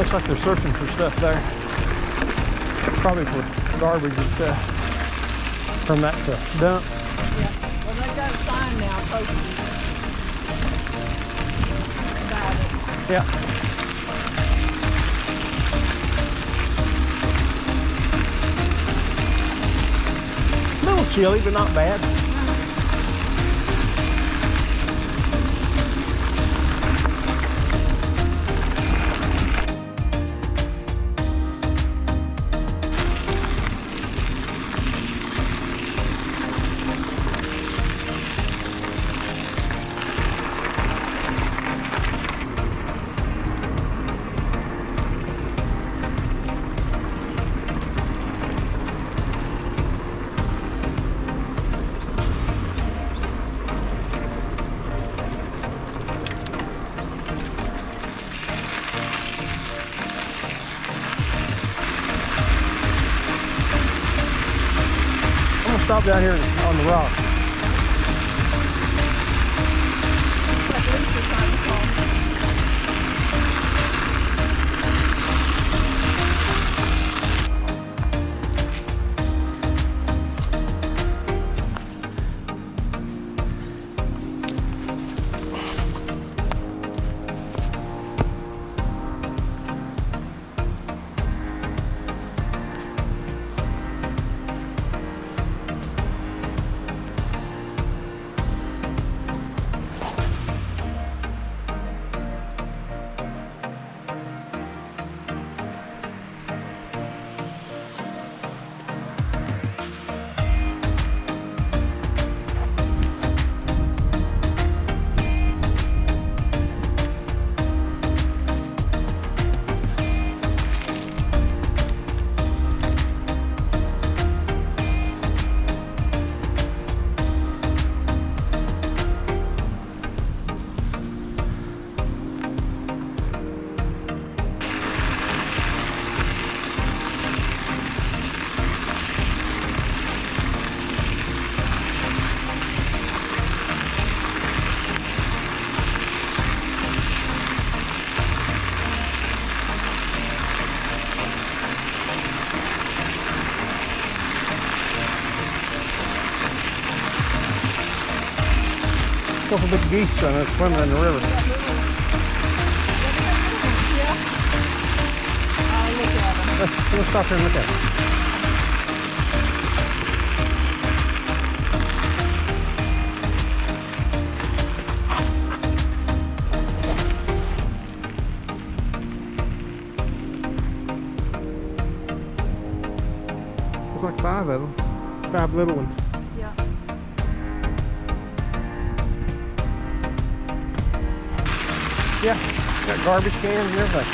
Looks like they're searching for stuff there. Probably for garbage and stuff from that dump. Yeah. Well, they've got a sign now posted about it. Yeah. A little chilly, but not bad. Stop down here on the rock. At least it's not cold. Couple big geese swimming in the river. Yeah. I'll look at them. Let's stop here and look at them. There's like 5 of them. 5 little ones. Yeah. Yeah, got garbage cans and everything.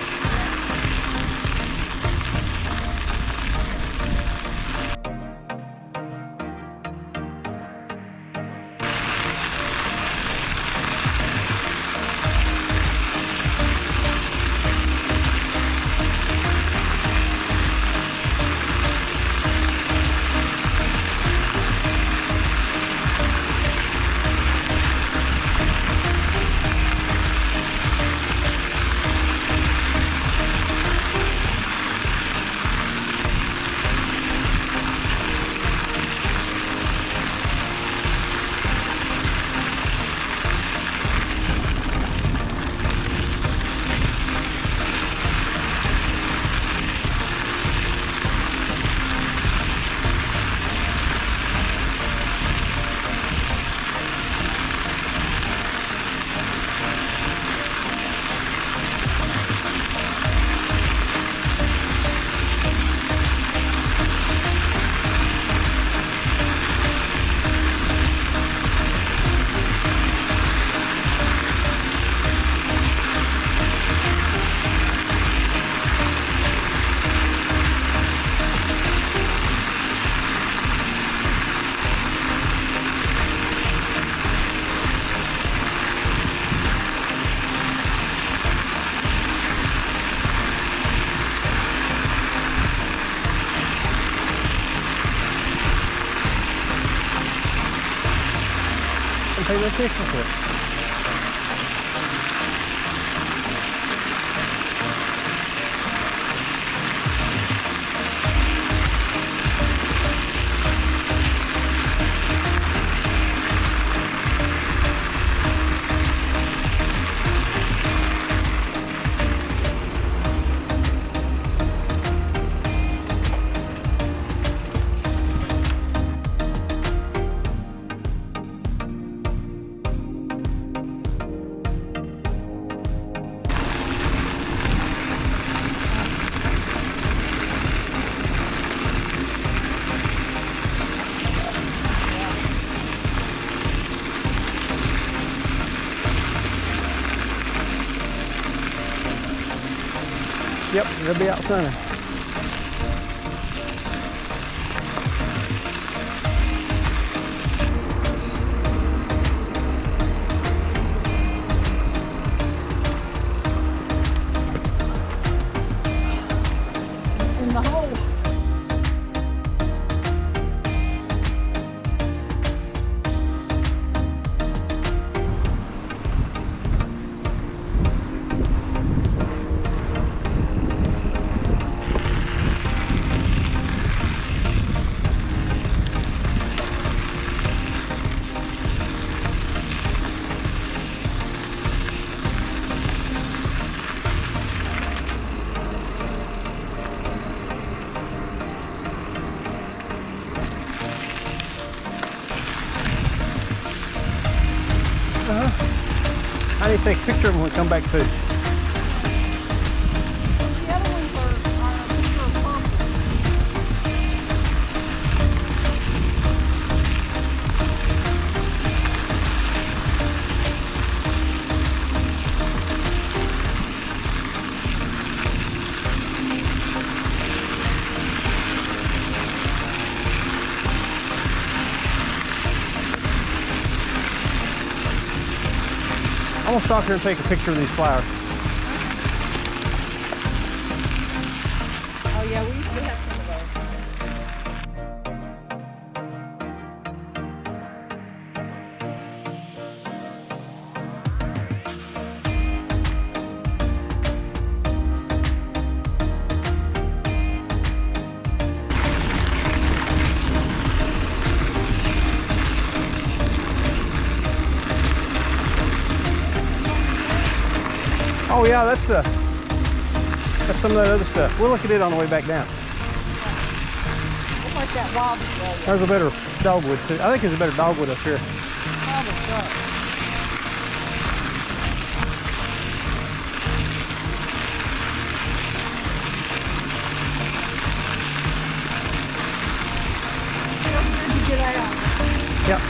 Pay no attention to it. They'll be out sunning. In the hole. I need to take a picture of them when we come back too. The other ones are a picture of pumpkins. I'm gonna stop here and take a picture of these flowers. Oh yeah, we used to have some of those. Oh yeah, that's some of that other stuff. We'll look at it on the way back down. Looks like that lobster. There's a better dogwood too. I think there's a better dogwood up here. Probably so. Where did you get out? Yep.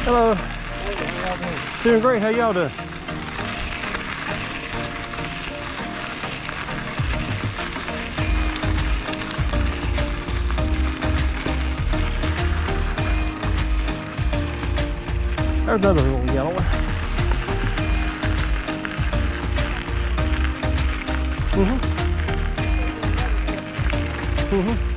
Hello. Doing great. How y'all doing? There's another little yellow one. Mm-hmm. Mm-hmm.